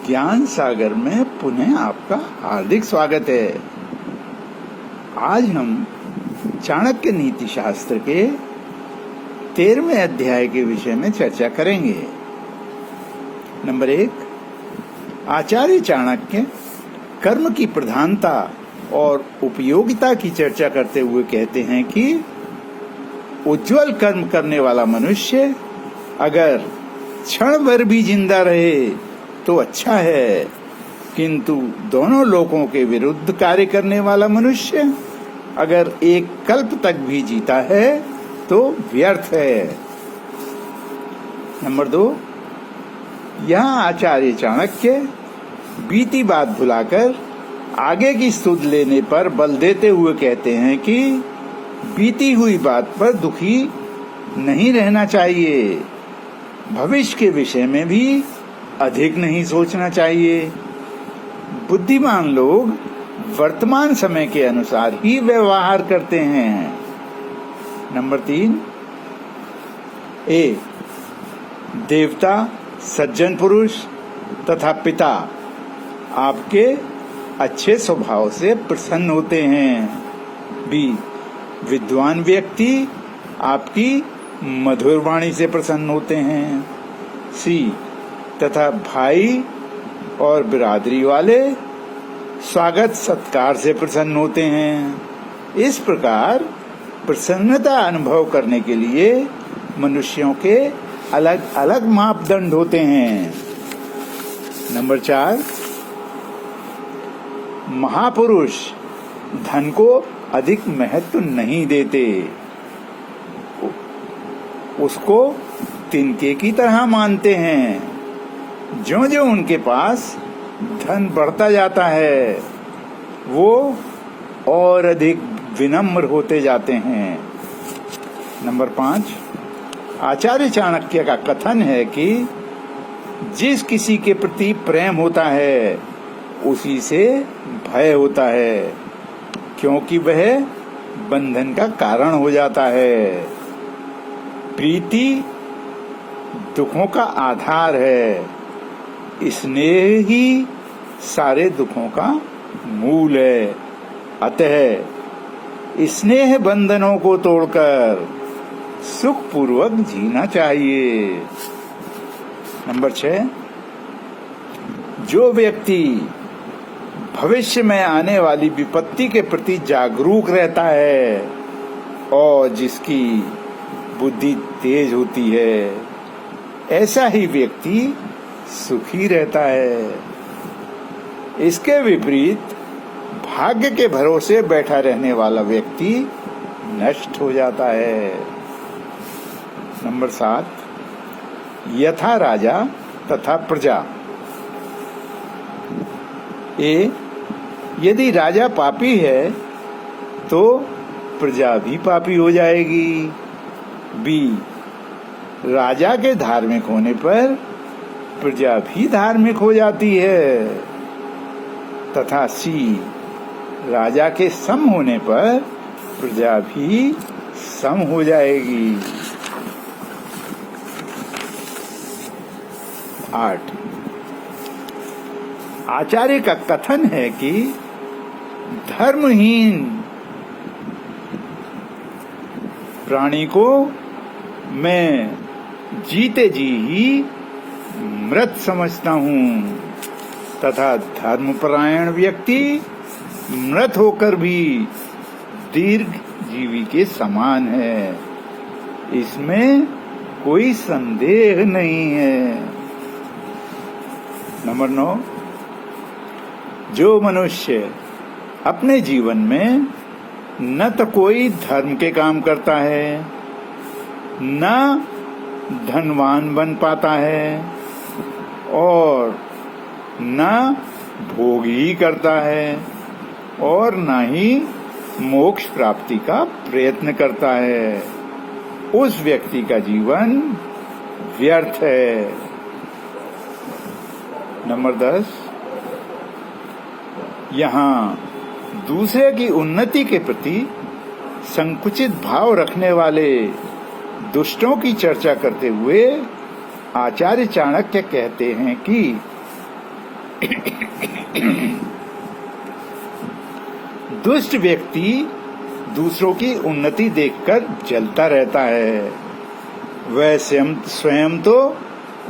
ज्ञान सागर में पुनः आपका हार्दिक स्वागत है। आज हम चाणक्य नीति शास्त्र के 13वें अध्याय के विषय में चर्चा करेंगे। नंबर 1, आचार्य चाणक्य कर्म की प्रधानता और उपयोगिता की चर्चा करते हुए कहते हैं कि उज्जवल कर्म करने वाला मनुष्य अगर क्षण भर भी जिंदा रहे तो अच्छा है, किंतु दोनों लोकों के विरुद्ध कार्य करने वाला मनुष्य अगर एक कल्प तक भी जीता है तो व्यर्थ है। नंबर 2, यहाँ आचार्य चाणक्य बीती बात भुलाकर आगे की सुध लेने पर बल देते हुए कहते हैं कि बीती हुई बात पर दुखी नहीं रहना चाहिए, भविष्य के विषय में भी अधिक नहीं सोचना चाहिए। बुद्धिमान लोग वर्तमान समय के अनुसार ही व्यवहार करते हैं। नंबर 3, देवता, सज्जन पुरुष तथा पिता आपके अच्छे स्वभाव से प्रसन्न होते हैं। बी, विद्वान व्यक्ति आपकी मधुर वाणी से प्रसन्न होते हैं। सी, तथा भाई और बिरादरी वाले स्वागत सत्कार से प्रसन्न होते हैं। इस प्रकार प्रसन्नता अनुभव करने के लिए मनुष्यों के अलग अलग मापदंड होते हैं। नंबर 4, महापुरुष धन को अधिक महत्व नहीं देते, उसको तिनके की तरह मानते हैं। जो जो उनके पास धन बढ़ता जाता है वो और अधिक विनम्र होते जाते हैं। नंबर 5, आचार्य चाणक्य का कथन है कि जिस किसी के प्रति प्रेम होता है उसी से भय होता है, क्योंकि वह बंधन का कारण हो जाता है। प्रीति दुखों का आधार है, स्नेह ही सारे दुखों का मूल है। अतः स्नेह बंधनों को तोड़कर सुख पूर्वक जीना चाहिए। नंबर 6, जो व्यक्ति भविष्य में आने वाली विपत्ति के प्रति जागरूक रहता है और जिसकी बुद्धि तेज होती है, ऐसा ही व्यक्ति सुखी रहता है। इसके विपरीत भाग्य के भरोसे बैठा रहने वाला व्यक्ति नष्ट हो जाता है। नंबर 7, यथा राजा तथा प्रजा। यदि राजा पापी है तो प्रजा भी पापी हो जाएगी। बी, राजा के धार्मिक होने पर प्रजा भी धार्मिक हो जाती है। तथा सी, राजा के सम होने पर प्रजा भी सम हो जाएगी। 8, आचार्य का कथन है कि धर्महीन प्राणी को मैं जीते जी ही मृत समझता हूँ, तथा धर्मपरायण व्यक्ति मृत होकर भी दीर्घ जीवी के समान है। इसमें कोई संदेह नहीं है। नंबर 9, जो मनुष्य अपने जीवन में न तो कोई धर्म के काम करता है, न धनवान बन पाता है और न भोग ही करता है और न ही मोक्ष प्राप्ति का प्रयत्न करता है, उस व्यक्ति का जीवन व्यर्थ है। नंबर 10, यहाँ दूसरे की उन्नति के प्रति संकुचित भाव रखने वाले दुष्टों की चर्चा करते हुए आचार्य चाणक्य कहते हैं कि दुष्ट व्यक्ति दूसरों की उन्नति देखकर जलता रहता है। वह स्वयं तो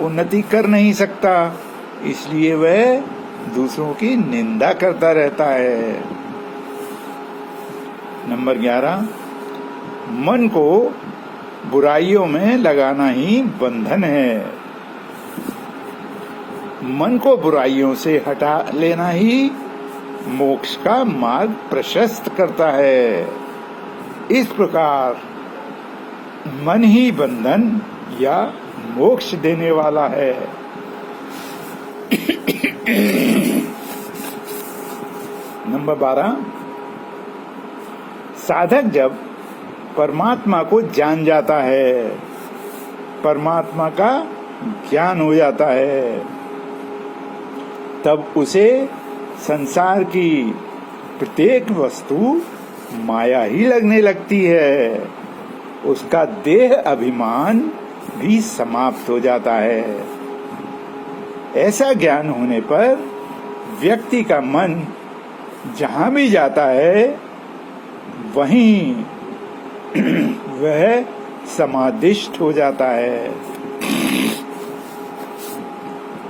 उन्नति कर नहीं सकता, इसलिए वह दूसरों की निंदा करता रहता है। नंबर 11, मन को बुराइयों में लगाना ही बंधन है। मन को बुराइयों से हटा लेना ही मोक्ष का मार्ग प्रशस्त करता है। इस प्रकार मन ही बंधन या मोक्ष देने वाला है। नंबर 12, साधक जब परमात्मा को जान जाता है, परमात्मा का ज्ञान हो जाता है, तब उसे संसार की प्रत्येक वस्तु माया ही लगने लगती है। उसका देह अभिमान भी समाप्त हो जाता है। ऐसा ज्ञान होने पर व्यक्ति का मन जहां भी जाता है वहीं वह समाधिष्ठ हो जाता है।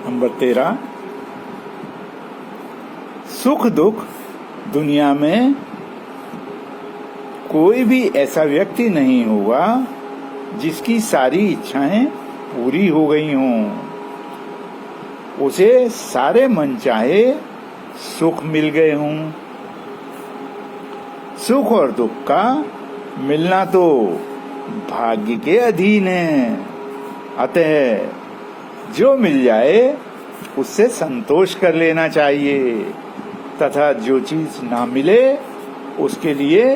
नंबर 13, सुख दुख दुनिया में कोई भी ऐसा व्यक्ति नहीं होगा जिसकी सारी इच्छाएं पूरी हो गई हों। उसे सारे मनचाहे सुख मिल गए हों। सुख और दुख का मिलना तो भाग्य के अधीन है। अतः जो मिल जाए उससे संतोष कर लेना चाहिए तथा जो चीज ना मिले उसके लिए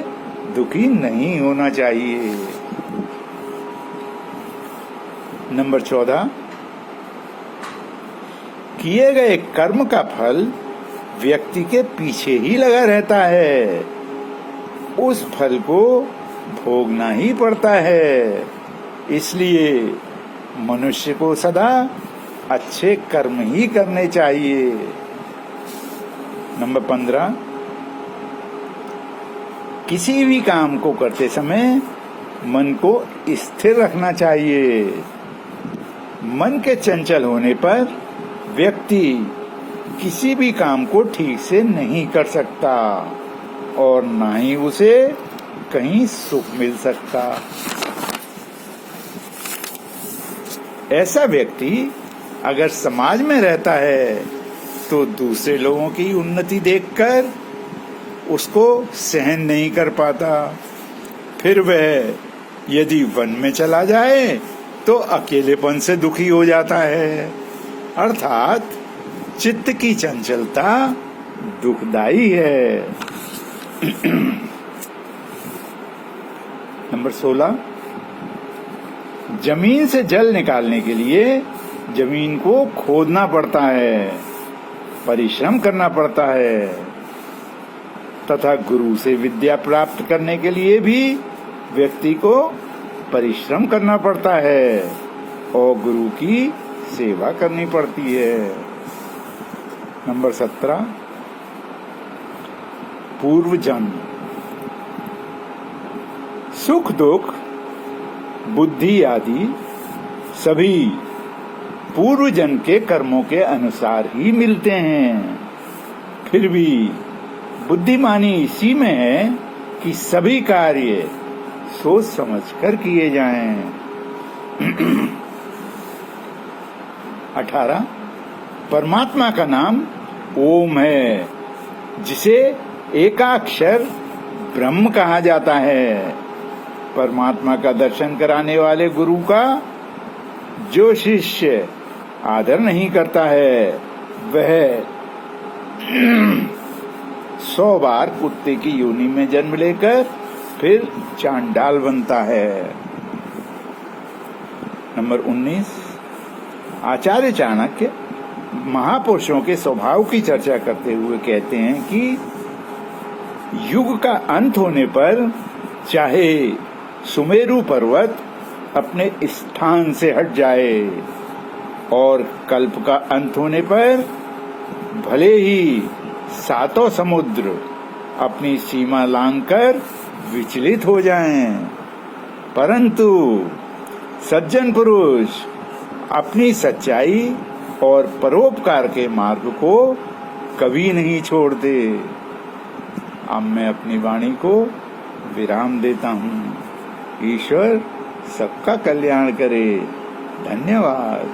दुखी नहीं होना चाहिए। नंबर 14, किए गए कर्म का फल व्यक्ति के पीछे ही लगा रहता है। उस फल को भोगना ही पड़ता है। इसलिए मनुष्य को सदा अच्छे कर्म ही करने चाहिए। नंबर 15, किसी भी काम को करते समय मन को स्थिर रखना चाहिए। मन के चंचल होने पर व्यक्ति किसी भी काम को ठीक से नहीं कर सकता और ना ही उसे कहीं सुख मिल सकता। ऐसा व्यक्ति अगर समाज में रहता है तो दूसरे लोगों की उन्नति देखकर उसको सहन नहीं कर पाता। फिर वह यदि वन में चला जाए तो अकेलेपन से दुखी हो जाता है। अर्थात चित्त की चंचलता दुखदाई है। नंबर 16, जमीन से जल निकालने के लिए जमीन को खोदना पड़ता है, परिश्रम करना पड़ता है तथा गुरु से विद्या प्राप्त करने के लिए भी व्यक्ति को परिश्रम करना पड़ता है और गुरु की सेवा करनी पड़ती है। नंबर 17, पूर्व जन्म। सुख दुख बुद्धि आदि सभी पूर्व जन्म के कर्मों के अनुसार ही मिलते हैं। फिर भी बुद्धिमानी इसी में है कि सभी कार्य सोच समझ कर किए जाएं। 18, परमात्मा का नाम ओम है, जिसे एकाक्षर ब्रह्म कहा जाता है। परमात्मा का दर्शन कराने वाले गुरु का जो शिष्य आदर नहीं करता है वह 100 बार कुत्ते की योनि में जन्म लेकर फिर चांडाल बनता है। नंबर 19, आचार्य चाणक्य महापुरुषों के स्वभाव की चर्चा करते हुए कहते हैं कि युग का अंत होने पर चाहे सुमेरु पर्वत अपने स्थान से हट जाए और कल्प का अंत होने पर भले ही सातों समुद्र अपनी सीमा लांघकर विचलित हो जाएं, परंतु सज्जन पुरुष अपनी सच्चाई और परोपकार के मार्ग को कभी नहीं छोड़ते। अब मैं अपनी वाणी को विराम देता हूँ। ईश्वर सबका कल्याण करे। धन्यवाद।